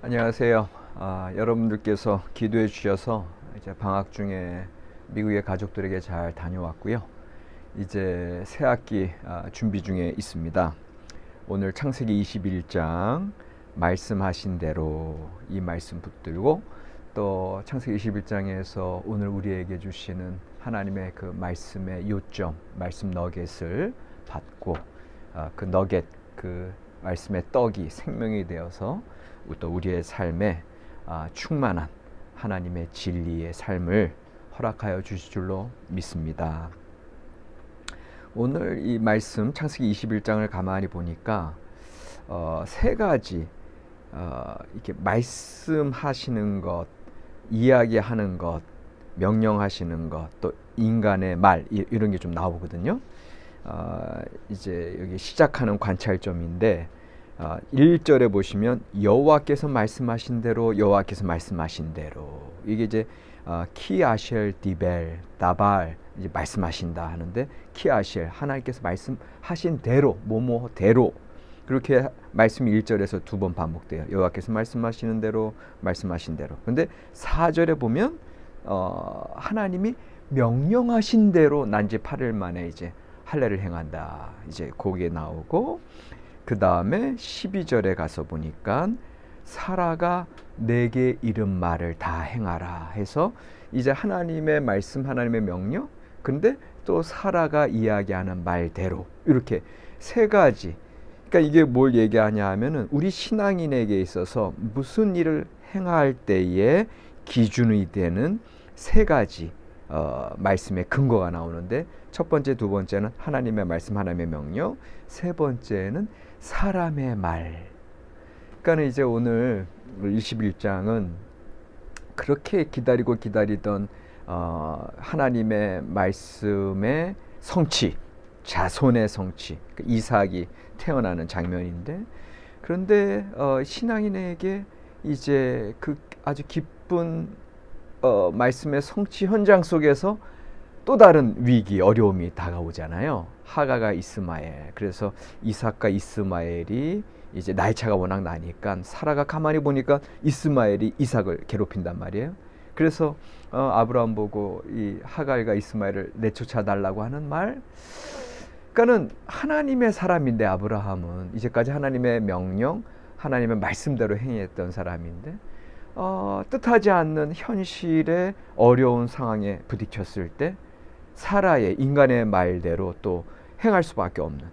안녕하세요. 여러분들께서 기도해 주셔서 이제 방학 중에 미국의 가족들에게 잘 다녀왔고요. 이제 새 학기 준비 중에 있습니다. 오늘 창세기 21장 말씀하신 대로 이 말씀 붙들고 또 창세기 21장에서 오늘 우리에게 주시는 하나님의 그 말씀의 요점, 말씀 너겟을 받고 그 너겟, 그 말씀의 떡이 생명이 되어서 또 우리의 삶에 충만한 하나님의 진리의 삶을 허락하여 주실 줄로 믿습니다. 오늘 이 말씀 창세기 21장을 가만히 보니까 세 가지 이렇게 말씀하시는 것, 이야기하는 것, 명령하시는 것, 또 인간의 말 이런 게 좀 나오거든요. 이제 여기 시작하는 관찰점인데 1절에 보시면 여호와께서 말씀하신 대로 여호와께서 말씀하신 대로 이게 이제 키아쉘 디벨 다발 이제 말씀하신다 하는데 키아쉘 하나님께서 말씀하신 대로 뭐뭐대로 그렇게 말씀이 1절에서 두 번 반복돼요. 여호와께서 말씀하시는 대로 말씀하신 대로. 근데 4절에 보면 하나님이 명령하신 대로 난지 8일 만에 이제 할례를 행한다. 이제 거기에 나오고 그 다음에 12절에 가서 보니까 사라가 내게 이른 말을 다 행하라 해서 이제 하나님의 말씀, 하나님의 명령, 근데 또 사라가 이야기하는 말대로 이렇게 세 가지. 그러니까 이게 뭘 얘기하냐 하면은 우리 신앙인에게 있어서 무슨 일을 행할 때에 기준이 되는 세 가지 말씀의 근거가 나오는데 첫 번째, 두 번째는 하나님의 말씀, 하나님의 명령, 세 번째는 사람의 말. 그러니까 이제 오늘 21장은 그렇게 기다리던 하나님의 말씀의 성취, 자손의 성취, 이삭이 태어나는 장면인데 그런데 신앙인에게 이제 그 아주 기쁜 말씀의 성취 현장 속에서 또 다른 위기, 어려움이 다가오잖아요. 하가가 이스마엘. 그래서 이삭과 이스마엘이 이제 나이 차가 워낙 나니까 사라가 가만히 보니까 이스마엘이 이삭을 괴롭힌단 말이에요. 그래서 아브라함 보고 이 하갈과 이스마엘을 내쫓아 달라고 하는 말. 그러니까는 하나님의 사람인데 아브라함은 이제까지 하나님의 명령, 하나님의 말씀대로 행했던 사람인데 뜻하지 않는 현실의 어려운 상황에 부딪혔을 때 사라의 인간의 말대로 또 행할 수밖에 없는.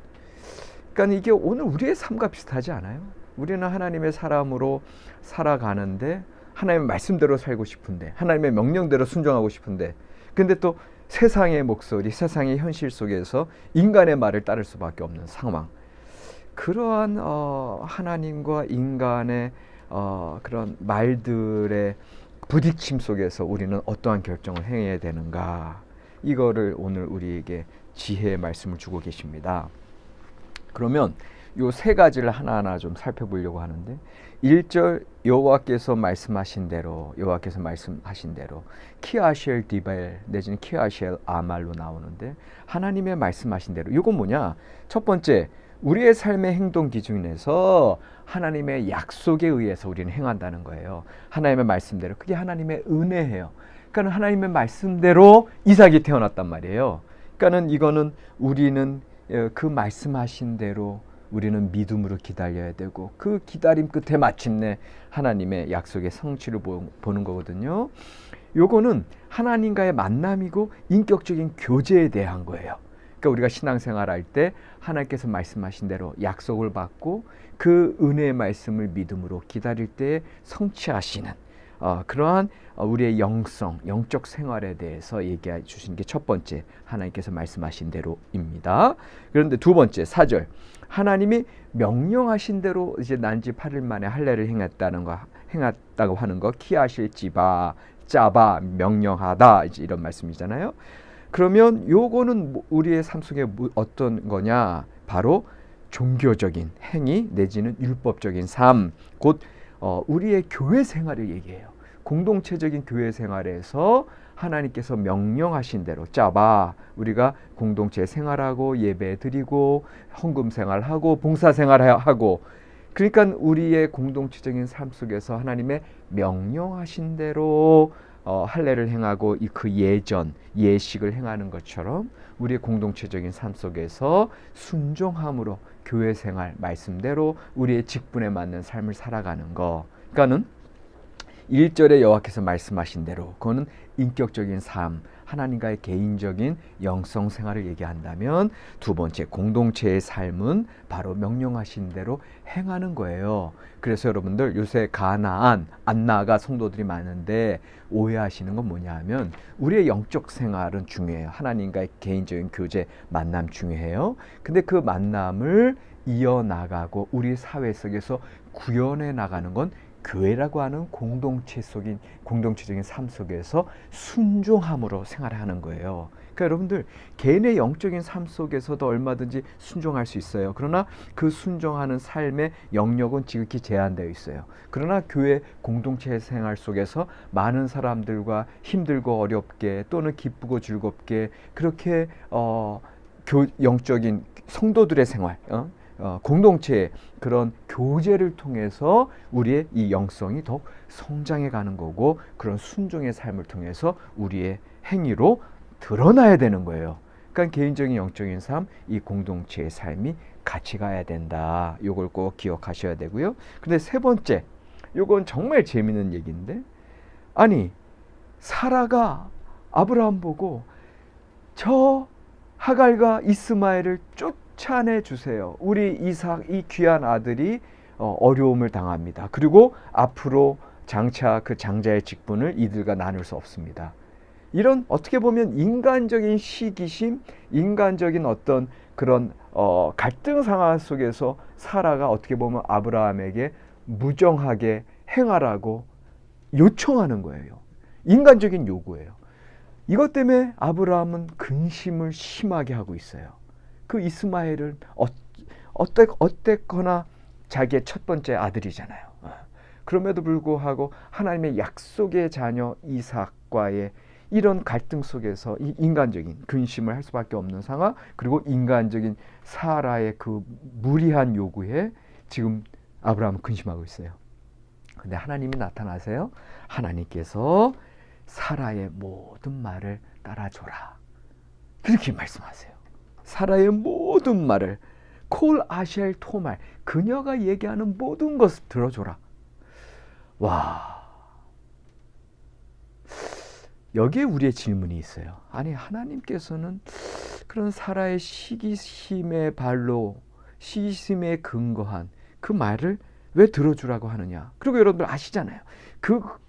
그러니까 이게 오늘 우리의 삶과 비슷하지 않아요? 우리는 하나님의 사람으로 살아가는데 하나님의 말씀대로 살고 싶은데 하나님의 명령대로 순종하고 싶은데 근데 또 세상의 목소리, 세상의 현실 속에서 인간의 말을 따를 수밖에 없는 상황. 그러한 하나님과 인간의 그런 말들의 부딪힘 속에서 우리는 어떠한 결정을 행해야 되는가, 이거를 오늘 우리에게 지혜의 말씀을 주고 계십니다. 그러면 요 세 가지를 하나하나 좀 살펴보려고 하는데 1절 여호와께서 말씀하신 대로 키아쉘 디벨 내지는 키아쉘 아말로 나오는데 하나님의 말씀하신 대로 이건 뭐냐? 첫 번째, 우리의 삶의 행동 기준에서 하나님의 약속에 의해서 우리는 행한다는 거예요. 하나님의 말씀대로. 그게 하나님의 은혜예요. 그러니까 하나님의 말씀대로 이삭이 태어났단 말이에요. 그러니까 이거는 우리는 그 말씀하신 대로 우리는 믿음으로 기다려야 되고 그 기다림 끝에 마침내 하나님의 약속의 성취를 보는 거거든요. 요거는 하나님과의 만남이고 인격적인 교제에 대한 거예요. 그러니까 우리가 신앙생활 할 때 하나님께서 말씀하신 대로 약속을 받고 그 은혜의 말씀을 믿음으로 기다릴 때 성취하시는 그러한 우리의 영적 생활에 대해서 얘기해 주신 게 첫 번째, 하나님께서 말씀하신 대로입니다. 그런데 두 번째, 4절. 하나님이 명령하신 대로 이제 난지 8일 만에 할례를 행했다고 하는 거, 키아실 지바, 짜바, 명령하다, 이제 이런 말씀이잖아요. 그러면 요거는 우리의 삶 속에 어떤 거냐? 바로 종교적인 행위 내지는 율법적인 삶, 곧 우리의 교회 생활을 얘기해요. 공동체적인 교회 생활에서 하나님께서 명령하신 대로 짜봐 우리가 공동체 생활하고 예배 드리고 헌금 생활하고 봉사 생활하고 그러니까 우리의 공동체적인 삶 속에서 하나님의 명령하신 대로 할례를 행하고 그 예식을 행하는 것처럼 우리의 공동체적인 삶 속에서 순종함으로 교회 생활 말씀대로 우리의 직분에 맞는 삶을 살아가는 거. 그러니까는 1절에 여호와께서 말씀하신 대로 그거는 인격적인 삶, 하나님과의 개인적인 영성 생활을 얘기한다면, 두 번째 공동체의 삶은 바로 명령하신 대로 행하는 거예요. 그래서 여러분들 요새 가나안, 안나가 성도들이 많은데 오해하시는 건 뭐냐 하면, 우리의 영적 생활은 중요해요. 하나님과의 개인적인 교제, 만남 중요해요. 근데 그 만남을 이어나가고 우리 사회 속에서 구현해 나가는 건 교회라고 하는 공동체적인 삶 속에서 순종함으로 생활하는 거예요. 그러니까 여러분들 개인의 영적인 삶 속에서도 얼마든지 순종할 수 있어요. 그러나 그 순종하는 삶의 영역은 지극히 제한되어 있어요. 그러나 교회 공동체 생활 속에서 많은 사람들과 힘들고 어렵게 또는 기쁘고 즐겁게 그렇게 영적인 성도들의 생활, 공동체의 그런 교제를 통해서 우리의 이 영성이 더욱 성장해 가는 거고, 그런 순종의 삶을 통해서 우리의 행위로 드러나야 되는 거예요. 그러니까 개인적인 영적인 삶, 이 공동체의 삶이 같이 가야 된다. 이걸 꼭 기억하셔야 되고요. 근데 세 번째, 이건 정말 재미있는 얘기인데, 아니 사라가 아브라함 보고 저 하갈과 이스마엘을 쫓아내 주세요. 우리 이삭, 이 귀한 아들이 어려움을 당합니다. 그리고 앞으로 장차 그 장자의 직분을 이들과 나눌 수 없습니다. 이런 어떻게 보면 인간적인 시기심, 인간적인 어떤 그런 갈등 상황 속에서 사라가 어떻게 보면 아브라함에게 무정하게 행하라고 요청하는 거예요. 인간적인 요구예요. 이것 때문에 아브라함은 근심을 심하게 하고 있어요. 그 이스마엘은 어쨌거나 자기의 첫 번째 아들이잖아요. 그럼에도 불구하고 하나님의 약속의 자녀 이삭과의 이런 갈등 속에서 이 인간적인 근심을 할 수밖에 없는 상황, 그리고 인간적인 사라의 그 무리한 요구에 지금 아브라함은 근심하고 있어요. 근데 하나님이 나타나세요. 하나님께서 사라의 모든 말을 따라줘라, 그렇게 말씀하세요. 사라의 모든 말을, 콜 아쉘 토말, 그녀가 얘기하는 모든 것을 들어줘라. 와, 여기에 우리의 질문이 있어요. 아니 하나님께서는 그런 사라의 시기심의 발로, 시기심에 근거한 그 말을 왜 들어주라고 하느냐. 그리고 여러분들 아시잖아요.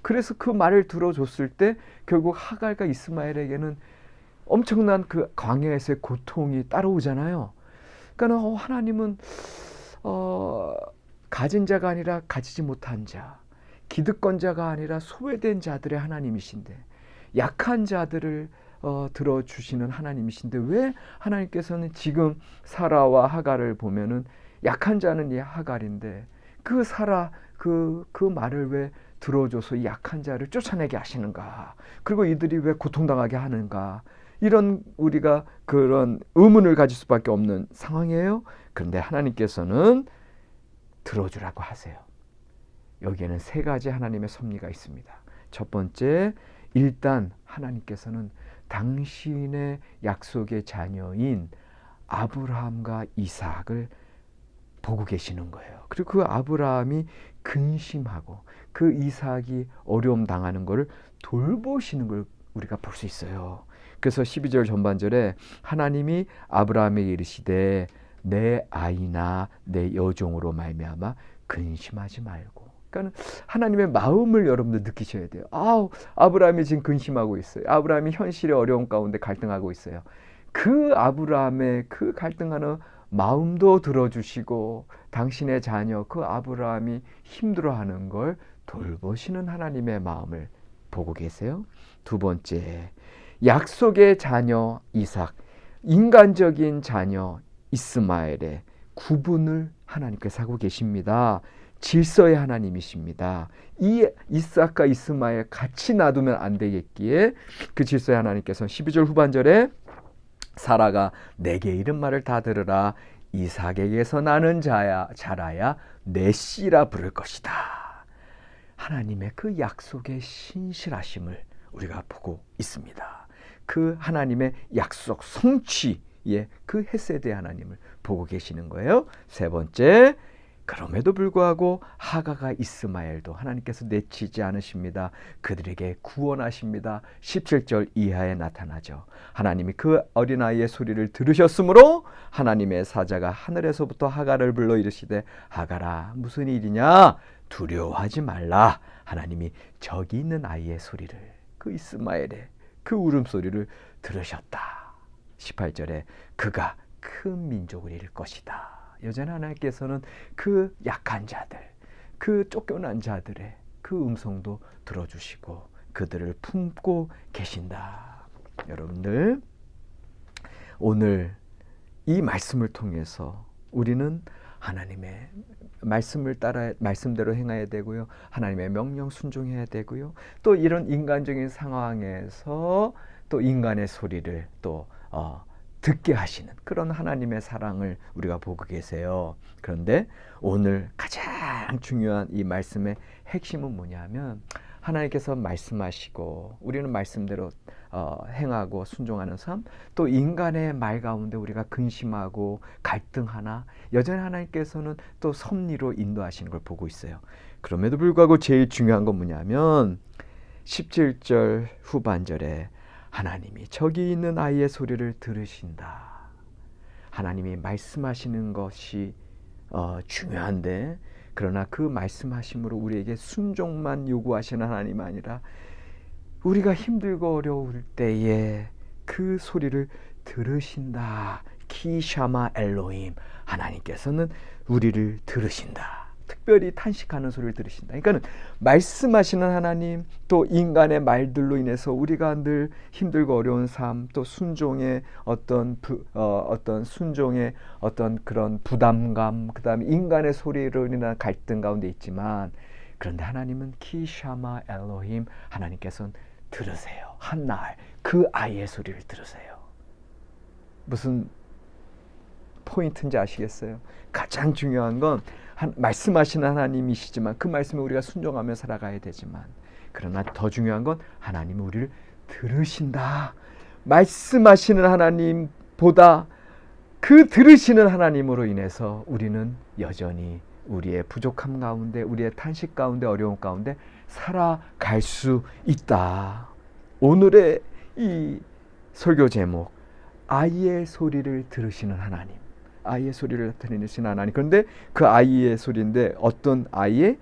그래서 그 말을 들어줬을 때 결국 하갈과 이스마엘에게는 엄청난 그 광야에서의 고통이 따라오잖아요. 그러니까 하나님은 가진 자가 아니라 가지지 못한 자, 기득권자가 아니라 소외된 자들의 하나님이신데, 약한 자들을 들어주시는 하나님이신데, 왜 하나님께서는 지금 사라와 하갈을 보면은 약한 자는 이 하갈인데 그 사라 그 말을 왜 들어줘서 이 약한 자를 쫓아내게 하시는가? 그리고 이들이 왜 고통당하게 하는가? 이런 우리가 그런 의문을 가질 수밖에 없는 상황이에요. 그런데 하나님께서는 들어주라고 하세요. 여기에는 세 가지 하나님의 섭리가 있습니다. 첫 번째, 일단 하나님께서는 당신의 약속의 자녀인 아브라함과 이삭을 보고 계시는 거예요. 그리고 그 아브라함이 근심하고 그 이삭이 어려움 당하는 것을 돌보시는 걸 우리가 볼 수 있어요. 그래서 12절 전반절에 하나님이 아브라함에게 이르시되 내 아이나 내 여종으로 말미암아 근심하지 말고. 그러니까 하나님의 마음을 여러분들 느끼셔야 돼요. 아브라함이 지금 근심하고 있어요. 아브라함이 현실의 어려움 가운데 갈등하고 있어요. 그 아브라함의 그 갈등하는 마음도 들어주시고 당신의 자녀 그 아브라함이 힘들어하는 걸 돌보시는 하나님의 마음을 보고 계세요. 두 번째, 약속의 자녀 이삭, 인간적인 자녀 이스마엘의 구분을 하나님께서 하고 계십니다. 질서의 하나님이십니다. 이 이삭과 이스마엘 같이 놔두면 안 되겠기에 그 질서의 하나님께서 12절 후반절에 사라가 내게 이른 말을 다 들으라. 이삭에게서 나는 자라야 내 씨라 부를 것이다. 하나님의 그 약속의 신실하심을 우리가 보고 있습니다. 그 하나님의 약속 성취의 그 헤세드 하나님을 보고 계시는 거예요. 세 번째, 그럼에도 불구하고 하가가 이스마엘도 하나님께서 내치지 않으십니다. 그들에게 구원하십니다. 17절 이하에 나타나죠. 하나님이 그 어린아이의 소리를 들으셨으므로 하나님의 사자가 하늘에서부터 하가를 불러 이르시되 하가라 무슨 일이냐 두려워하지 말라. 하나님이 저기 있는 아이의 소리를 그 이스마엘의 그 울음소리를 들으셨다. 18절에 그가 큰 민족을 이룰 것이다. 여전히 하나님께서는 그 약한 자들, 그 쫓겨난 자들의 그 음성도 들어주시고 그들을 품고 계신다. 여러분들, 오늘 이 말씀을 통해서 우리는 하나님의 말씀을 따라 말씀대로 행해야 되고요. 하나님의 명령 순종해야 되고요. 또 이런 인간적인 상황에서 또 인간의 소리를 또 듣게 하시는 그런 하나님의 사랑을 우리가 보고 계세요. 그런데 오늘 가장 중요한 이 말씀의 핵심은 뭐냐면 하나님께서 말씀하시고 우리는 말씀대로 행하고 순종하는 삶, 또 인간의 말 가운데 우리가 근심하고 갈등하나 여전히 하나님께서는 또 섭리로 인도하시는 걸 보고 있어요. 그럼에도 불구하고 제일 중요한 건 뭐냐면 17절 후반절에 하나님이 저기 있는 아이의 소리를 들으신다. 하나님이 말씀하시는 것이 중요한데 그러나 그 말씀하심으로 우리에게 순종만 요구하시는 하나님 아니라 우리가 힘들고 어려울 때에 그 소리를 들으신다. 키샤마 엘로힘, 하나님께서는 우리를 들으신다. 특별히 탄식하는 소리를 들으신다. 그러니까 말씀하시는 하나님, 또 인간의 말들로 인해서 우리가 늘 힘들고 어려운 삶, 또 순종의 어떤 순종의 어떤 그런 부담감, 그다음에 인간의 소리로 인한 갈등 가운데 있지만, 그런데 하나님은 키샤마 엘로힘, 하나님께서는 들으세요. 한날 그 아이의 소리를 들으세요. 무슨 포인트인지 아시겠어요? 가장 중요한 건 말씀하시는 하나님이시지만 그 말씀에 우리가 순종하며 살아가야 되지만, 그러나 더 중요한 건 하나님은 우리를 들으신다. 말씀하시는 하나님보다 그 들으시는 하나님으로 인해서 우리는 여전히 우리의 부족함 가운데, 우리의 탄식 가운데, 어려움 가운데 살아갈 수 있다. 오늘의 이 설교 제목, 아이의 소리를 들으시는 하나님, 아이의 소리를 들으시는 하나님. 그런데 그 아이의 소리인데 어떤 아이의?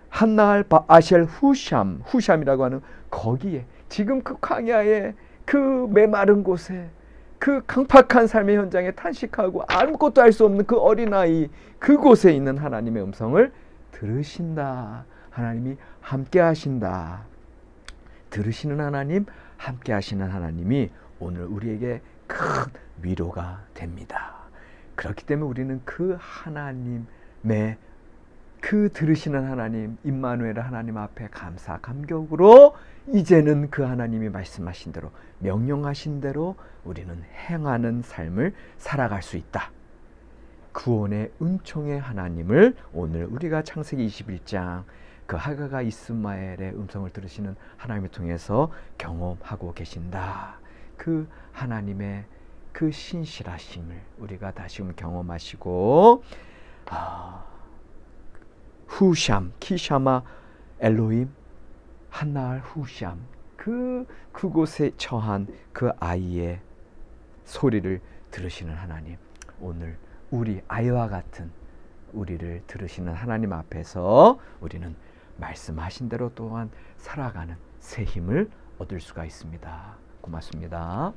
한나할 바아셀 후샴이라고 하는 거기에, 지금 그 광야에 그 메마른 곳에 그 강팍한 삶의 현장에 탄식하고 아무것도 할 수 없는 그 어린아이, 그곳에 있는 하나님의 음성을 들으신다. 하나님이 함께 하신다. 들으시는 하나님, 함께 하시는 하나님이 오늘 우리에게 큰 위로가 됩니다. 그렇기 때문에 우리는 그 하나님의 그 들으시는 하나님, 임마누엘 하나님 앞에 감사 감격으로 이제는 그 하나님이 말씀하신 대로, 명령하신 대로 우리는 행하는 삶을 살아갈 수 있다. 구원의 은총의 하나님을 오늘 우리가 창세기 21장 그 하가가 이스마엘의 음성을 들으시는 하나님을 통해서 경험하고 계신다. 그 하나님의 그 신실하심을 우리가 다시금 경험하시고, 후샴, 키샤마 엘로힘, 한날 후샴, 그곳에 처한 그 아이의 소리를 들으시는 하나님, 오늘 우리 아이와 같은 우리를 들으시는 하나님 앞에서 우리는 말씀하신 대로 또한 살아가는 새 힘을 얻을 수가 있습니다. 고맙습니다.